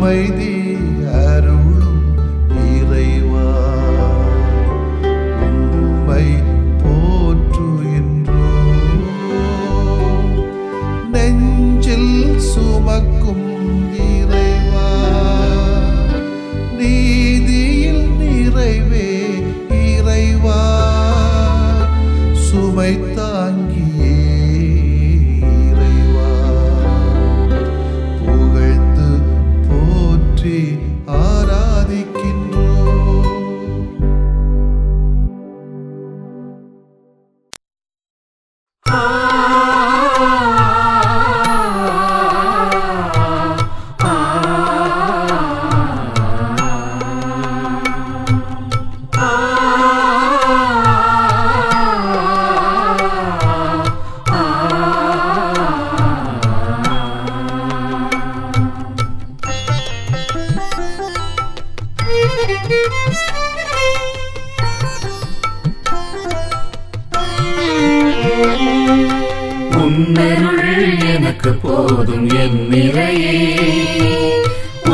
அமைதி அருளும் இறைவா, உம்மை போற்றுகின்றோம். நெஞ்சில் சுமக்கும் இறைவா, நீதியில் நிறைவே இறைவா, சுமை தாங்கியே இறைவா, புகழ்ந்து போற்றி ஆராதிக்கின்றோம். உன்னருள் எனக்கு போதும் என் நிறையே,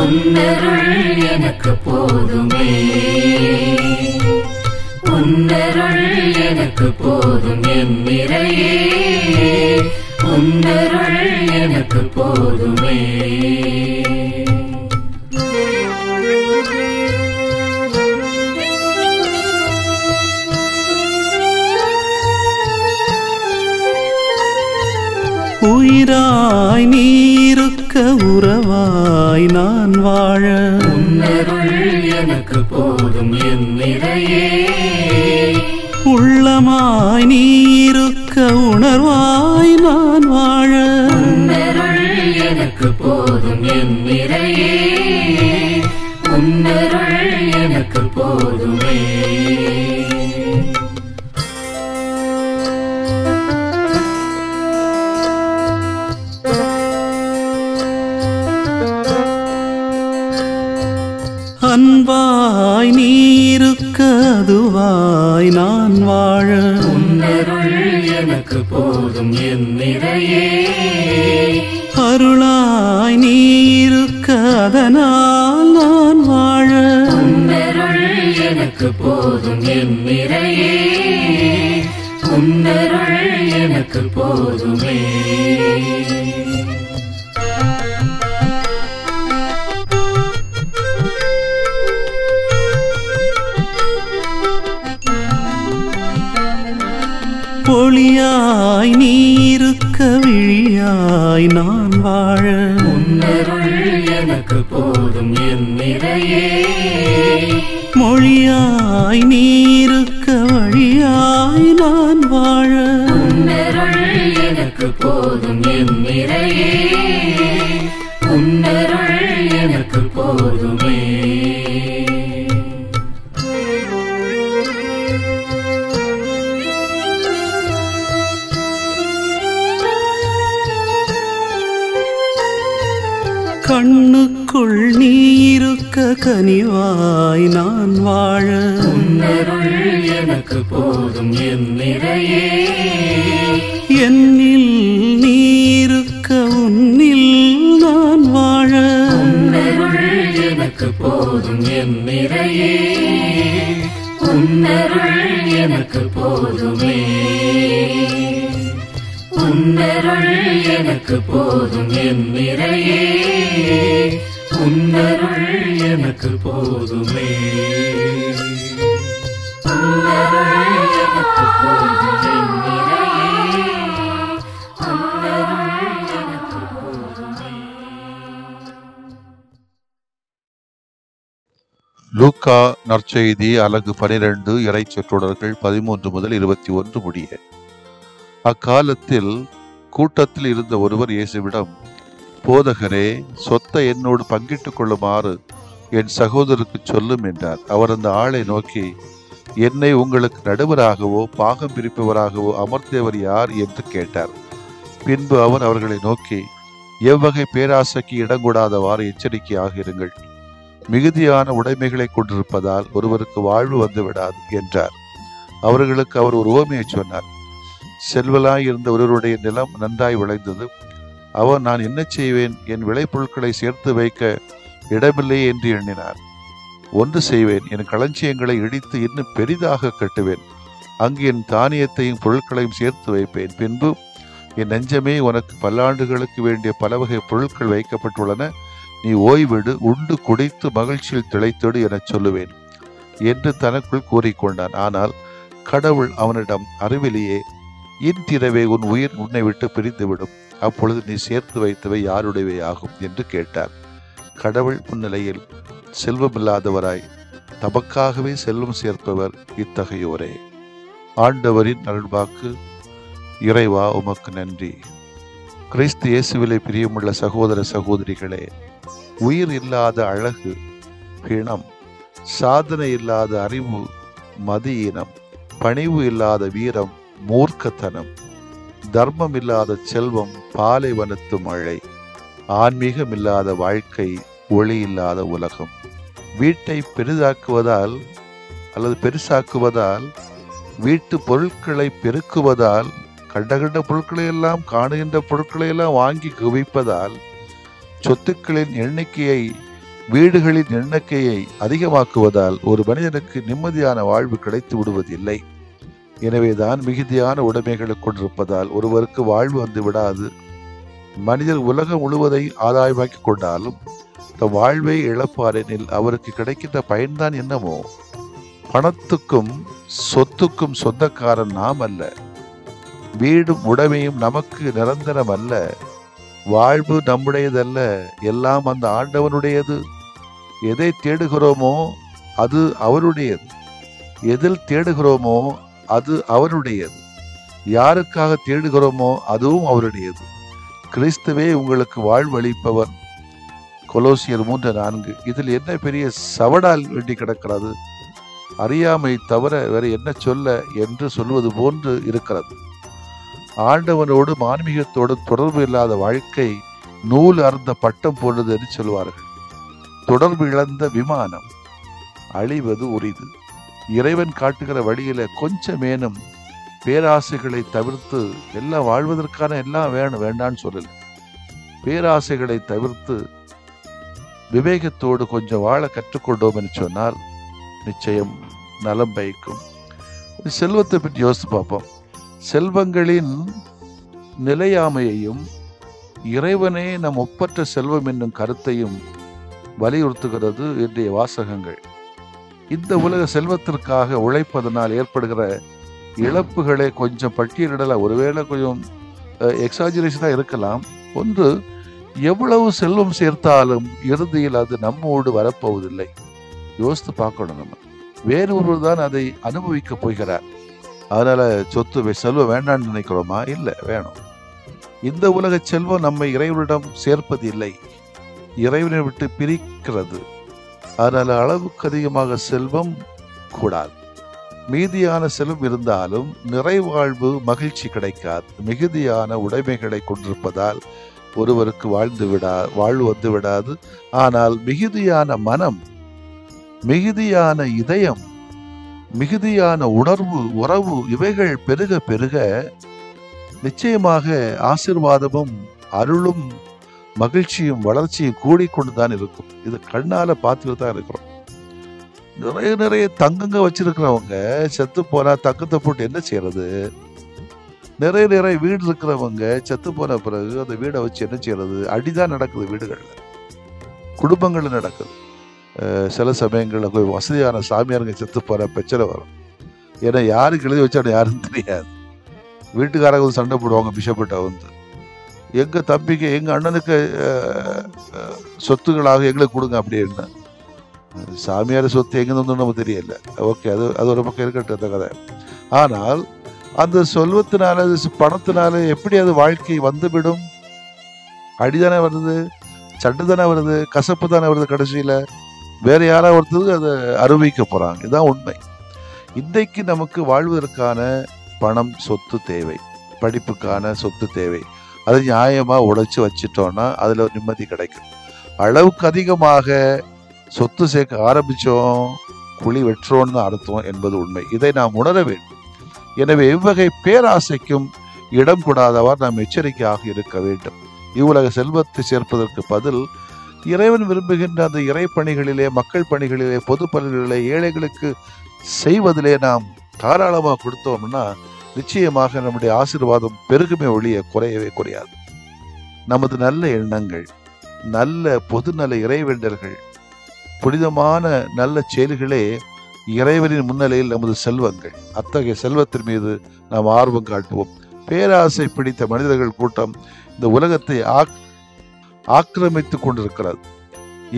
உன்னருள் எனக்கு போதுமே, உன்னருள் எனக்கு போதும் என் நிறையே, உன்னருள் எனக்கு போதுமே. உயிராய் நீருக்க உறவாய் நான் வாழ, உன்னருள் எனக்கு போதும் என் நிறையே, உள்ளமாய் நீருக்க உணர்வாய் நான் வாழ, உன்னருள் எனக்கு போதும் என் நிறையே, உன்னருள் எனக்கு போதுமே. அன்பாய் நீருக்க அதுவாய் நான் வாழ, உன்னருள் எனக்கு போதும் என் நிறையே, அருளாய் நீருக்க அதனால் நான் வாழ, உன்னருள் எனக்கு போதும் என் நிறையே, உன்னருள் எனக்கு போதுமே. ஒளியாய் நீருக்க விழியாய் நான் வாழ, உன்னருள் எனக்கு போதும் என் நிறையே, மொழியாய் நீருக்க வழியாய் நான் வாழ, உன்னருள் எனக்கு போதும் என் நிறையே, உன்னருள் எனக்கு போதுமே. கண்ணுக்குள் நீருக்க கனிவாய் நான் வாழ, உன்னருள் எனக்கு போதும் என் நிறையே, என்னில் நீருக்க உன்னில் நான் வாழ, உன்னருள் எனக்கு போதும் என் நிறையே, உன்னருள் எனக்கு போதுமே, உன்னருள் எனக்கு போதும் என் நிறையே, உன்னருள் எனக்கு போதுமே, உன்னருள் எனக்கு போதும் என் நிறையே, உன்னருள் எனக்கு போதுமே. லூக்கா நற்செய்தி அலகு 12 இறைச்சொற்றொடர்கள் 13 முதல் 21 முடிய. அக்காலத்தில் கூட்டத்தில் இருந்த ஒருவர் இயேசுவிடம், போதகரே, சொத்தை என்னோடு பங்கிட்டுக் கொள்ளுமாறு என் சகோதரருக்கு சொல்லும் என்றார். அவர் அந்த ஆளை நோக்கி, என்னை உங்களுக்கு நடுவராகவோ பாகம் பிரிப்பவராகவோ அமர்த்தியவர் யார் என்று கேட்டார். பின்பு அவர் அவர்களை நோக்கி, எவ்வகை பேராசைக்கு இடங்கூடாதவாறு எச்சரிக்கையாக இருங்கள். மிகுதியான உடைமைகளை கொண்டிருப்பதால் ஒருவருக்கு வாழ்வு வந்துவிடாது என்றார். அவர்களுக்கு அவர் ஒரு உவமையை சொன்னார். செல்வலாய் இருந்த ஒருவருடைய நிலம் நன்றாய் விளைந்தது. அவர், நான் என்ன செய்வேன், என் விளைபொருட்களை சேர்த்து வைக்க இடமில்லையே என்று எண்ணினார். ஒன்று செய்வேன், என் களஞ்சியங்களை இடித்து இன்னும் பெரிதாக கட்டுவேன். அங்கு என் தானியத்தையும் பொருட்களையும் சேர்த்து வைப்பேன். பின்பு என் நெஞ்சமே, உனக்கு பல்லாண்டுகளுக்கு வேண்டிய பல வகை பொருட்கள் வைக்கப்பட்டுள்ளன. நீ ஓய்வெடு, உண்டு குடித்து மகிழ்ச்சியில் திளைத்தோடு எனச் சொல்லுவேன் என்று தனக்குள் கூறிக்கொண்டான். ஆனால் கடவுள் அவனிடம், அறிவிலேயே, இன்றிரவே உன் உயிர் உன்னை விட்டு பிரிந்துவிடும். அப்பொழுது நீ சேர்த்து வைத்தவை யாருடையவை ஆகும் என்று கேட்டார். கடவுள் முன்னிலையில் செல்வமில்லாதவராய் தமக்காகவே செல்வம் சேர்ப்பவர் இத்தகையோரே. ஆண்டவரின் அருள்வாக்கு. இறைவா, உமக்கு நன்றி. கிறிஸ்து இயேசுவிலே பிரியமுள்ள சகோதர சகோதரிகளே, உயிர் இல்லாத அழகு பிணம், சாதனை இல்லாத அறிவு மதியீனம், பணிவு இல்லாத வீரம் மூர்க்கத்தனம், தர்மம் இல்லாத செல்வம் பாலைவனத்து மழை, ஆன்மீகம் இல்லாத வாழ்க்கை ஒளி இல்லாத உலகம். வீட்டை பெரிதாக்குவதால் அல்லது பெருசாக்குவதால், வீட்டு பொருட்களை பெருக்குவதால், கண்ட பொருட்களை எல்லாம், காணுகின்ற பொருட்களை எல்லாம் வாங்கி குவிப்பதால், சொத்துக்களின் எண்ணிக்கையை, வீடுகளின் எண்ணிக்கையை அதிகமாக்குவதால் ஒரு மனிதனுக்கு நிம்மதியான வாழ்வு கிடைத்து விடுவதில்லை. எனவேதான் மிகுதியான உடைமைகளை கொண்டிருப்பதால் ஒருவருக்கு வாழ்வு வந்து விடாது. மனிதர் உலகம் முழுவதை ஆதாயமாக்கி கொண்டாலும் தம் வாழ்வை இழப்பாரெனில் அவருக்கு கிடைக்கின்ற பயன்தான் என்னமோ? பணத்துக்கும் சொத்துக்கும் சொந்தக்காரன் நாம் அல்ல. வீடும் உடைமையும் நமக்கு நிரந்தரம் அல்ல. வாழ்வு நம்முடையதல்ல, எல்லாம் அந்த ஆண்டவனுடையது. எதை தேடுகிறோமோ அது அவருடையது. எதில் தேடுகிறோமோ அது அவருடையது. யாருக்காக தேடுகிறோமோ அதுவும் அவருடையது. கிறிஸ்துவே உங்களுக்கு வாழ்வளிப்பவர். கொலோசியர் 3:4. இதில் என்ன பெரிய சவடால் வேண்டி கிடக்கிறது? அறியாமை தவிர வேறு என்ன சொல்ல என்று சொல்வது போன்று இருக்கிறது. ஆண்டவனோடு ஆன்மீகத்தோடு தொடர்பு இல்லாத வாழ்க்கை நூல் அறுந்த பட்டம் போன்றது என்று சொல்வார்கள். தொடர்பு இழந்த விமானம் அழிவது உரிது. இறைவன் காட்டுகிற வழியில கொஞ்சமேனும் பேராசைகளை தவிர்த்து, எல்லாம் வாழ்வதற்கான எல்லாம் வேண்டான்னு சொல்லல, பேராசைகளை தவிர்த்து விவேகத்தோடு கொஞ்சம் வாழ கற்றுக்கொண்டோம் என்று சொன்னால் நிச்சயம் நலம் பயக்கும். செல்வத்தை பற்றி யோசித்து பார்ப்போம். செல்வங்களின் நிலையாமையையும் இறைவனே நம் ஒப்பற்ற செல்வம் என்னும் கருத்தையும் வலியுறுத்துகிறது இன்றைய வாசகங்கள். இந்த உலக செல்வத்திற்காக உழைப்பதனால் ஏற்படுகிற இழப்புகளை கொஞ்சம் பட்டியலிடலாம். ஒருவேளை கொஞ்சம் எக்ஸாஜரேஷனாக இருக்கலாம். ஒன்று, எவ்வளவு செல்வம் சேர்த்தாலும் இறுதியில் அது நம்மோடு வரப்போவதில்லை. யோசித்து பார்க்கணும். நம்ம வேறொருவர் தான் அதை அனுபவிக்க போகிறார். அதனால சொத்து செல்வம் வேண்டான்னு நினைக்கிறோமா? இல்லை, வேணும். இந்த உலக செல்வம் நம்மை இறைவனிடம் சேர்ப்பது இல்லை, இறைவனை விட்டு பிரிக்கிறது. அதனால அளவுக்கு அதிகமாக செல்வம் கூடாது. மீதியான செல்வம் இருந்தாலும் நிறைவாழ்வு மகிழ்ச்சி கிடைக்காது. மிகுதியான உடைமைகளை கொண்டிருப்பதால் ஒருவருக்கு வாழ்வு வந்து விடாது. ஆனால் மிகுதியான மனம், மிகுதியான இதயம், மிகுதியான உறவு இவைகள் பெருக பெருக நிச்சயமாக ஆசீர்வாதமும் அருளும் மகிழ்ச்சியும் வளர்ச்சியும் கூடிக்கொண்டுதான் இருக்கும். இது கண்ணால பார்த்துட்டு தான் இருக்கிறோம். நிறைய தங்கங்க வச்சிருக்கிறவங்க செத்து போனா தங்கத்தை போட்டு என்ன செய்யறது? நிறைய வீடு இருக்கிறவங்க செத்து போன பிறகு அந்த வீடை வச்சு என்ன செய்யறது? அடிதான் நடக்குது. வீடுகள்ல, குடும்பங்கள்ல நடக்குது. சில சமயங்கள்ல போய் வசதியான சாமியாருங்க செத்து போற பிரச்சனை வரும். ஏன்னா யாருக்கு எழுதி வச்சாலும் யாருன்னு தெரியாது. வீட்டுக்காரங்க வந்து சண்டை போடுவாங்க. பிஷப்பிட்ட வந்து, எங்க தம்பிக்கு எங்க அண்ணனுக்கு சொத்துக்களாக எங்களுக்கு கொடுங்க அப்படின்னு. சாமியார் சொத்து எங்க வந்து நமக்கு தெரியல. ஓகே, அது ஒரு பக்கம் இருக்கட்டும் அந்த கதை. ஆனால் அந்த செல்வத்தினால, பணத்தினால எப்படி அது வாழ்க்கை வந்துவிடும்? அடிதானே வருது, சண்டை தானே வருது, கசப்பு தானே வருது. கடைசியில வேற யாராவது ஒருத்தருக்கு அதை அனுபவிக்க போறாங்க. இதுதான் உண்மை. இன்றைக்கு நமக்கு வாழ்வதற்கான பணம், சொத்து தேவை. படிப்புக்கான சொத்து தேவை. அதை நியாயமா உழைச்சு வச்சிட்டோம்னா அதுல நிம்மதி கிடைக்கும். அளவுக்கு அதிகமாக சொத்து சேர்க்க ஆரம்பிச்சோம், குழி வெற்றோன்னு அர்த்தம் என்பது உண்மை. இதை நாம் உணர வேண்டும். எனவே இவ்வகை பேராசைக்கும் இடம் கொடாதவாறு நாம் எச்சரிக்கையாக இருக்க வேண்டும். இவ்வுலக செல்வத்தை சேர்ப்பதற்கு பதில் இறைவன் விரும்புகின்ற அந்த இறை பணிகளிலே, மக்கள் பணிகளிலே, பொது பணிகளிலே, ஏழைகளுக்கு செய்வதிலே நாம் தாராளமாக கொடுத்தோம்னா நிச்சயமாக நம்முடைய ஆசீர்வாதம் பெருகுமே ஒழிய குறையவே குறையாது. நமது நல்ல எண்ணங்கள், நல்ல பொதுநல இறைவேண்டல்கள், புனிதமான நல்ல செயல்களே இறைவனின் முன்னிலையில் நமது செல்வங்கள். அத்தகைய செல்வத்தின் மீது நாம் ஆர்வம் காட்டுவோம். பேராசை பிடித்த மனிதர்கள் கூட்டம் இந்த உலகத்தை ஆக்கிரமித்து கொண்டிருக்கிறது.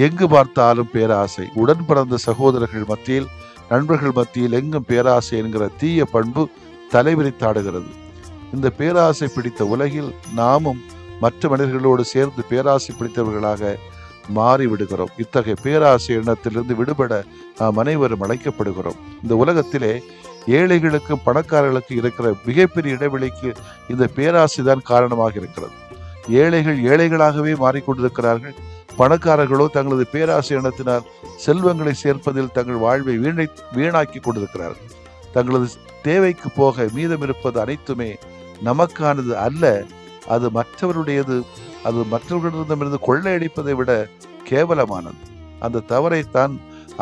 எங்கு பார்த்தாலும் பேராசை. உடன் பிறந்த சகோதரர்கள் மத்தியில், நண்பர்கள் மத்தியில் எங்கும் பேராசை என்கிற தீய பண்பு தலைவிரித்தாடுகிறது. இந்த பேராசை பிடித்த உலகில் நாமும் மற்ற மனிதர்களோடு சேர்ந்து பேராசை பிடித்தவர்களாக மாறிவிடுகிறோம். இத்தகைய பேராசை எண்ணத்திலிருந்து விடுபட நாம் அனைவரும் அழைக்கப்படுகிறோம். இந்த உலகத்திலே ஏழைகளுக்கும் பணக்காரர்களுக்கு இருக்கிற மிகப்பெரிய இடைவெளிக்கு இந்த பேராசை தான் காரணமாக இருக்கிறது. ஏழைகள் ஏழைகளாகவே மாறிக்கொண்டிருக்கிறார்கள். பணக்காரர்களோ தங்களது பேராசை எண்ணத்தினால் செல்வங்களை சேர்ப்பதில் தங்கள் வாழ்வை வீணாக்கி கொண்டிருக்கிறார்கள். தங்களது தேவைக்கு போக மீதம் இருப்பது அனைத்துமே நமக்கானது அல்ல, அது மற்றவருடையது. அது மற்றவர்களிடமிருந்து கொள்ளையடிப்பதை விட கேவலமானது. அந்த தவறை தான்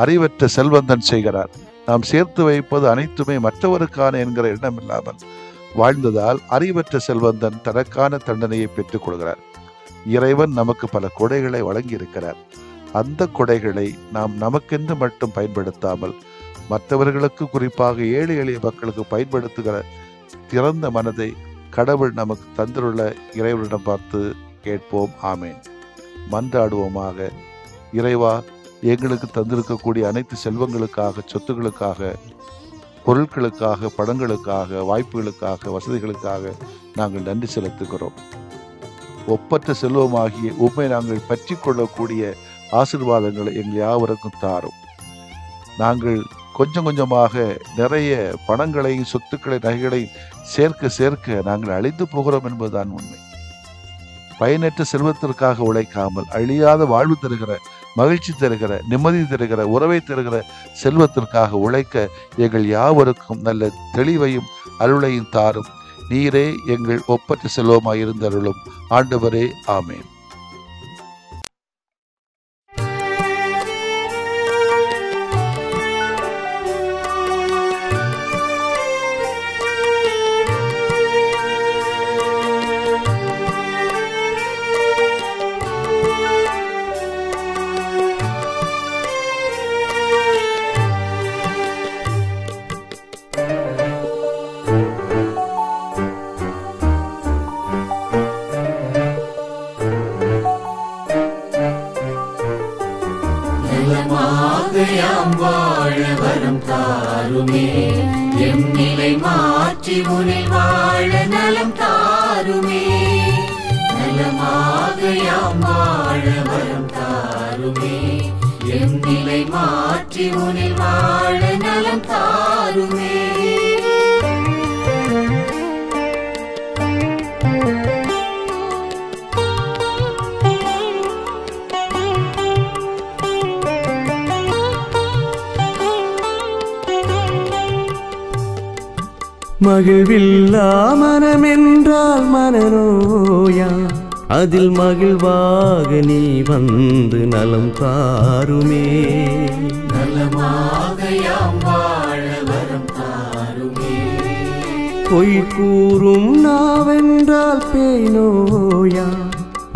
அறிவற்ற செல்வந்தன் செய்கிறார். நாம் சேர்த்து வைப்பது அனைத்துமே மற்றவருக்கான என்கிற எண்ணம் இல்லாமல் வாழ்ந்ததால் அறிவற்ற செல்வந்தன் தனக்கான தண்டனையை பெற்றுக் கொள்கிறார். இறைவன் நமக்கு பல கொடைகளை வழங்கி இருக்கிறார். அந்த கொடைகளை நாம் நமக்கென்று மட்டும் பயன்படுத்தாமல் மற்றவர்களுக்கு, குறிப்பாக ஏழை எளிய மக்களுக்கு பயன்படுத்துகிற திறந்த மனதை கடவுள் நமக்கு தந்துள்ள இறைவனிடம் பார்த்து கேட்போம். ஆமேன். மன்றாடுவோமாக. இறைவா, எங்களுக்கு தந்திருக்கக்கூடிய அனைத்து செல்வங்களுக்காக, சொத்துக்களுக்காக, பொருட்களுக்காக, பணங்களுக்காக, வாய்ப்புகளுக்காக, வசதிகளுக்காக நாங்கள் நன்றி செலுத்துகிறோம். ஒப்பற்ற செல்வமாகிய உண்மை நாங்கள் பற்றி கொள்ளக்கூடிய ஆசீர்வாதங்களை எங்கள் யாவருக்கும் தாரும். நாங்கள் கொஞ்சம் கொஞ்சமாக நிறைய பணங்களையும் சொத்துக்களை, நகைகளை சேர்க்க சேர்க்க நாங்கள் அழிந்து போகிறோம் என்பதுதான் உண்மை. பயனற்ற செல்வத்திற்காக உழைக்காமல் அழியாத வாழ்வு தருகிற, மகிழ்ச்சி தருகிற, நிம்மதி தருகிற, உறவை தருகிற செல்வத்திற்காக உழைக்க எங்கள் யாவருக்கும் நல்ல தெளிவையும் அருளையும் தாரும். நீரே எங்கள் ஒப்பற்ற செல்வமாய் இருந்தருளும். ஆண்டவரே, ஆமேன். வாழ வரம் தாருமே, எம் நிலை மாற்றி உனில் வாழ நலம் தாருமே. நலமாக யாம் வாழ வரம் தாருமே, எம் நிலை மாற்றி உனில் வாழ நலம் தாருமே. மகிழ்வில்லா மனமென்றால் மனநோயா, அதில் மகிழ்வாக நீ வந்து நலம் தாருமே. நலமாக யாம் வாழ வரம் தாருமே. பொய் கூறும் நாவென்றால் பேய் நோயா,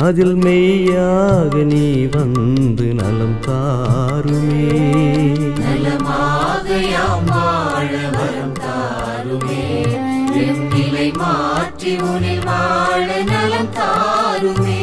அதில் மெய்யாக நீ வந்து நலம் தாருமே. நலமாக யாம் வாழ வரம் தாருமே, எம் நிலை மாற்றி உனில் வாழ நலம் தாருமே.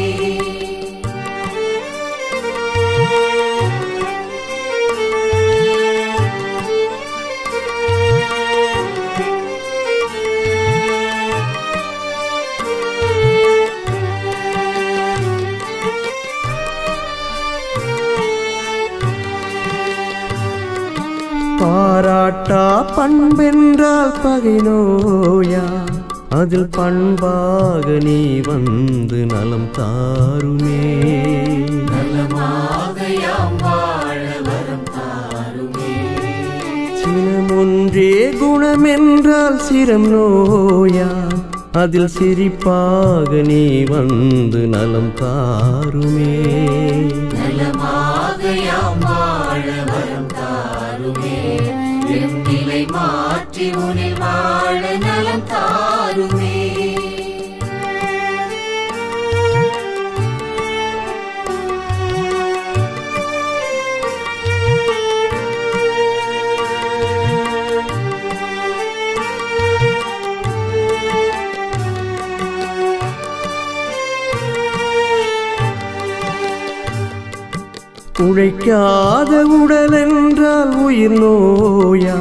பாராட்டா பண்பென்றால் பகை நோயா, அதில் பண்பாக நீ வந்து நலம் தாருமே. நலமாக யாம் வாழ வரம் தாருமே. சினமொன்றே குணமென்றால் சிரம் நோயா, அதில் சிரிப்பாக நீ வந்து நலம் தாருமே. உழைக்காத உடல் என்றால் உயிர் நோயா,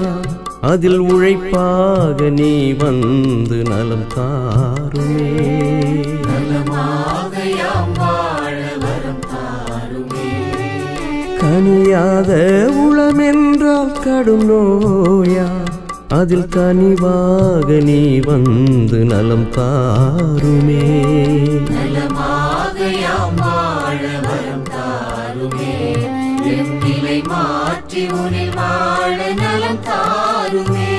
அதில் உழைப்பாக நீ வந்து நலம் தாருமே. கனியாத உளம் என்றால் கடும் நோயா, அதில் கனிவாக நீ வந்து நலம் தாருமே. மாற்றி உனில் வாழ நலம் தாருமே.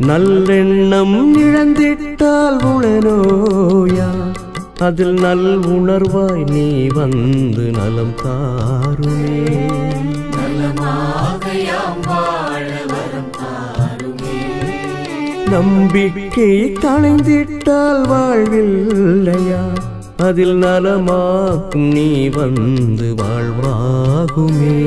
நல்லெண்ணம் இழந்திட்டால் உளநோயா, அதில் நல் உணர்வாய் நீ வந்து நலம் தாருமே. நம்பிக்கை களைந்திட்டால் வாழ்வில்லையா, அதில் நலமாக்கும் நீ வந்து வாழ்வாகுமே.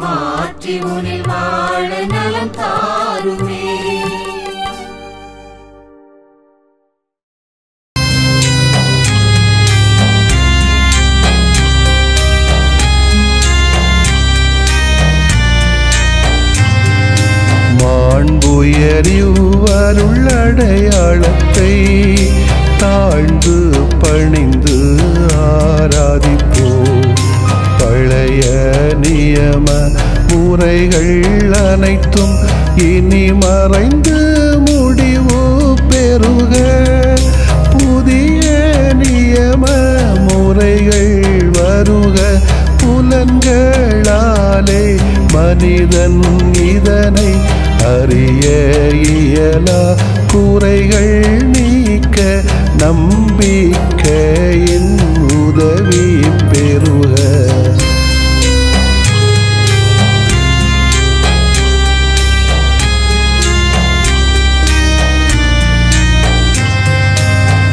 மாற்றி உனில் வாழ நலம் தாருமே. மாண்புயரிவருள்ளடையாளத்தை தாழ்ந்து பணிந்து ஆராதிப்போ. பழைய நியம முறைகள் அனைத்தும் இனி மறைந்து முடிவு பெறுக. புதிய நியம முறைகள் வருக. புலன்களாலே மனிதன் இதனை அறிய இயலா. குறைகள் நீக்க நம்பிக்கையின் உதவி பெறுக.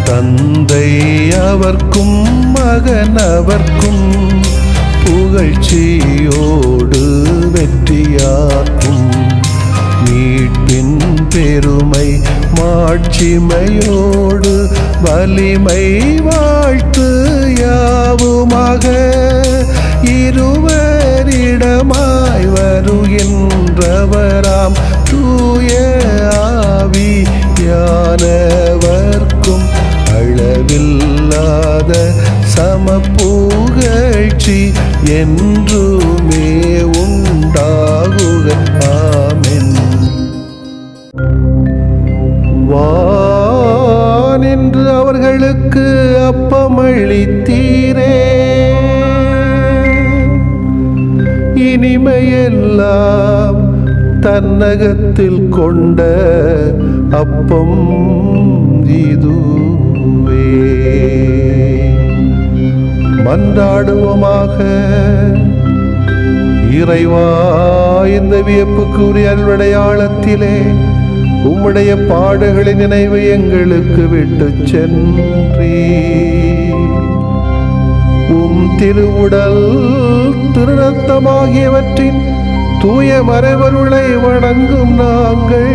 தந்தை அவர்க்கும் மகன் அவர்க்கும் புகழ்ச்சியோடு வெற்றியாக்கும். மீட்பின் பெருமை மாட்சிமையோடு வலிமை வாழ்த்து யாவுமாக. இருவரிடமாய் வருகின்றவராம் தூய ஆவியானவர்க்கும் அளவில்லாத சமப்புகழ்ச்சி என்றுமே உண்டாகுக. ஆமென். வானென்று அவர்களுக்கு அப்பமளித்தீரே, இனிமையெல்லாம் தன்னகத்தில் கொண்ட அப்பம் இதுவே. மன்றாடுவோமாக. இறைவா, இந்த வியப்புக்குரிய அருளடையாளத்திலே உம்முடைய பாடுகளின் நினைவு எங்களுக்கு விட்டு சென்றீ. உம் திருவுடல் திருரத்தமாகியவற்றின் தூய மறைபொருளை வணங்கும் நாங்கள்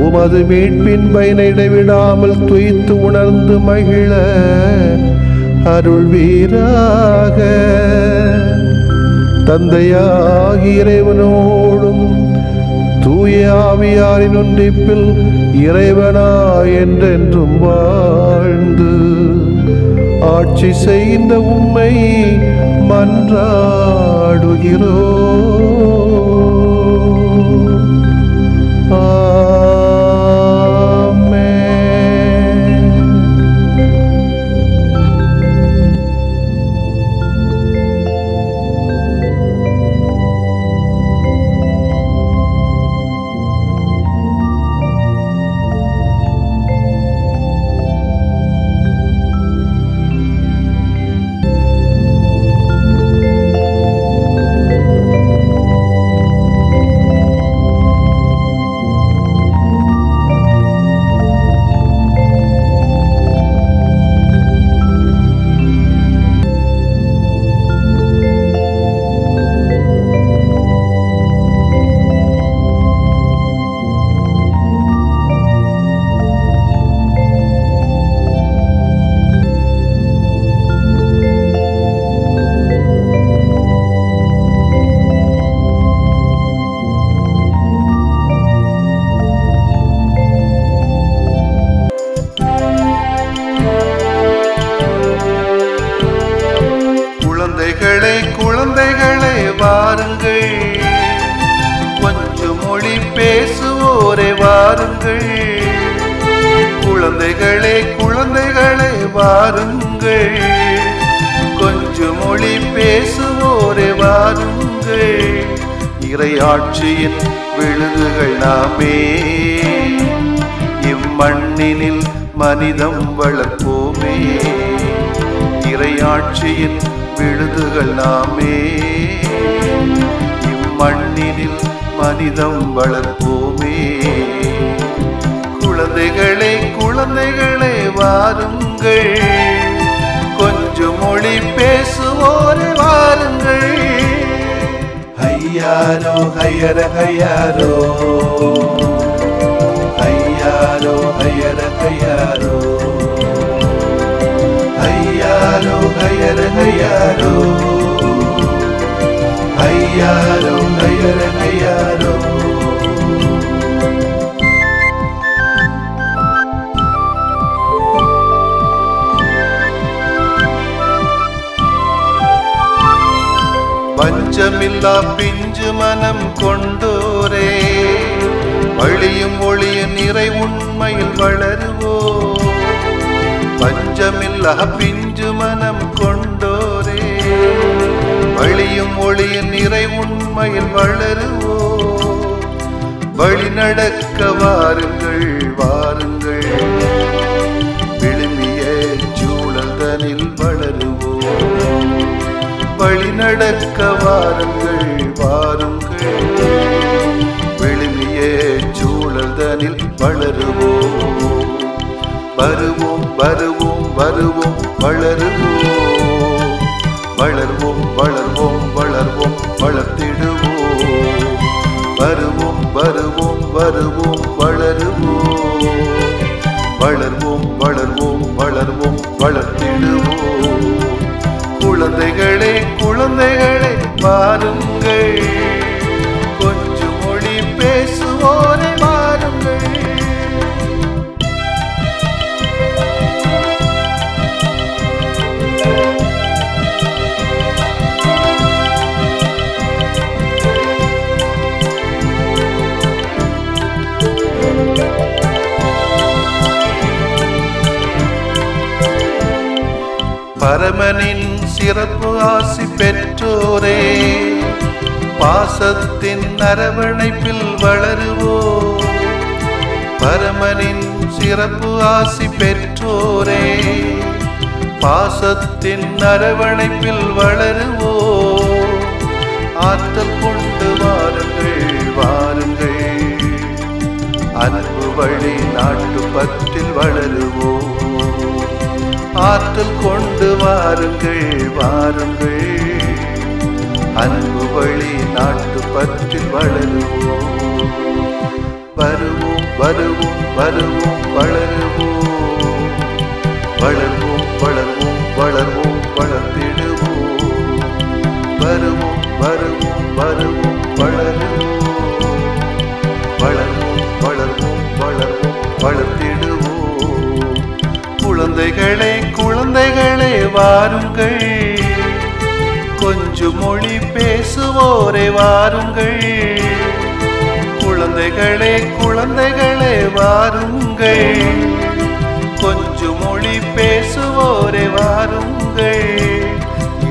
உமது மீட்பின் பயனை இடைவிடாமல் துய்த்து உணர்ந்து மகிழ அருள்வீராக. தந்தையாகிய இறைவனோடும் தூய ஆவியாரின் ஒன்றிப்பில் இறைவனா என்றென்றும் வாழ்ந்து ஆட்சி செய்கின்ற உம்மை மன்றாடுகிறோம். வாருங்கள். குழந்தைகளே குழந்தைகளே வாருங்கள். கொஞ்சம் மொழி பேசுவோரே வாருங்கள். இறையாட்சியின் விழுதுகள் நாமே. இம்மண்ணினில் மனிதம் வளர்ப்போமே. இறையாட்சியின் விழுதுகள் நாமே. இம்மண்ணினில் மனிதம் வளர்ப்போமே. குழந்தைகளே குழந்தைகளே வாருங்கள். கொஞ்சம் மொழி பேசுவோரே வாருங்கள். ஹையாரோ ஹையர ஹையாரோ, ஹையாரோ ஹையர ஹையாரோ, ஹையாரோ ஹையர ஹையாரோ, ஹையாரோ ஹையர ஹையாரோ. பஞ்சமில்லா பிஞ்சு மனம் கொண்டோரே, வழியும் ஒளியும் நிறை உண்மையில் வளருவோ. பஞ்சமில்லா பிஞ்சு மனம் கொண்டோரே, வழியும் ஒளியும் நிறை உண்மையில் வளருவோ. வழி நடக்க வாருங்கள் வாருங்கள். விழுமிய சூழல் தனில் வளருவோ. வழி நடக்க வாருங்கள் வாருங்கள். விழுமிய சூழல் தனில் வளருவோம். வருவோம் வருவோம் வருவோம் வளருவோம். வளர்வோம் வளர்வோம் வளர்வோம் வளர்த்திடுவோம். வருவோம் வருவோம் வருவோம் வளருவோம். வளர்வோம் வளர்வோம் வளர்வோம் வளர்த்திடுவோம். குழந்தைகளே குழந்தைகளே வாருங்கள். கொஞ்சம் மொழி பேசுவோரே வாருங்கள். பரமனின் சிறப்பு ஆசி பெற்றோரே, பாசத்தின் அரவணைப்பில் வளருவோம். பரமனின் சிறப்பு ஆசி பெற்றோரே, பாசத்தின் அரவணைப்பில் வளருவோம். ஆற்றல் கொண்டு வாருங்கள் வாருங்கள். அன்பு வழி நாட்டு பற்றில் வளருவோம். ஆற்றல் கொண்டு வாருங்கள் வாருங்கள். அன்பு வழி நாட்டு பற்றில் வளருவோம். வருவோம் வருவோம் வருவோம் வளருவோம். வளர்வோம் வளர்வோம் வளர்வோம் வளர்த்திடுவோம். வருவோம் வருவோம் வருவோம் வளருவோம். வளர்வோம் வளர்வோம் வளர்வோம் வளர்த்திடுவோம். குழந்தைகளே குழந்தைகளே வாருங்கள். கொஞ்சம் மொழி பேசுவோரே வாருங்கள். குழந்தைகளே குழந்தைகளே வாருங்கள். கொஞ்சம் மொழி பேசுவோரே வாருங்கள்.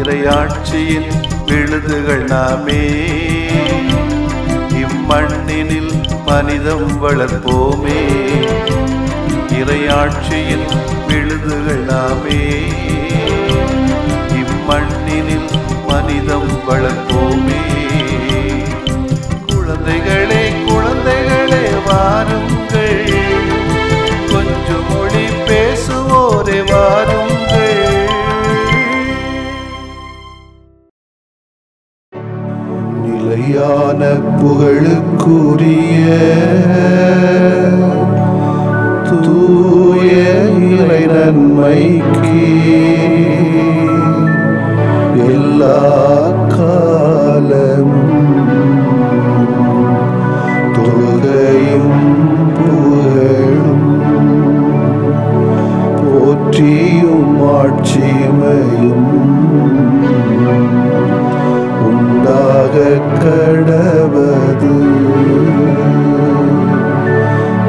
இறையாட்சியின் விழுதுகள் நாமே. இம்மண்ணினில் மனிதம் வளர்ப்போமே. இறையாட்சியின் விழுதுகள் நாமே. இம்மண்ணினில் மனிதம் வளர்ப்போமே. குழந்தைகளே குழந்தைகளே வாருங்கள். கொஞ்சம் மொழி பேசுவோரே வாருங்கள். நிலையான புகழுக்குரிய தூய இறை நன்மைக்கு எல்லா காலமும் தொழுகையும் புகழும் போற்றியும் ஆட்சிமையும் உண்டாக கடவது.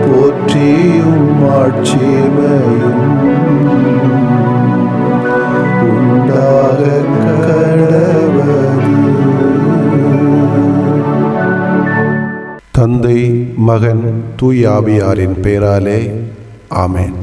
போற்றி மாட்சிமையும் உண்டாக கடவது. தந்தை, மகன், தூய ஆவியாரின் பெயராலே ஆமென்.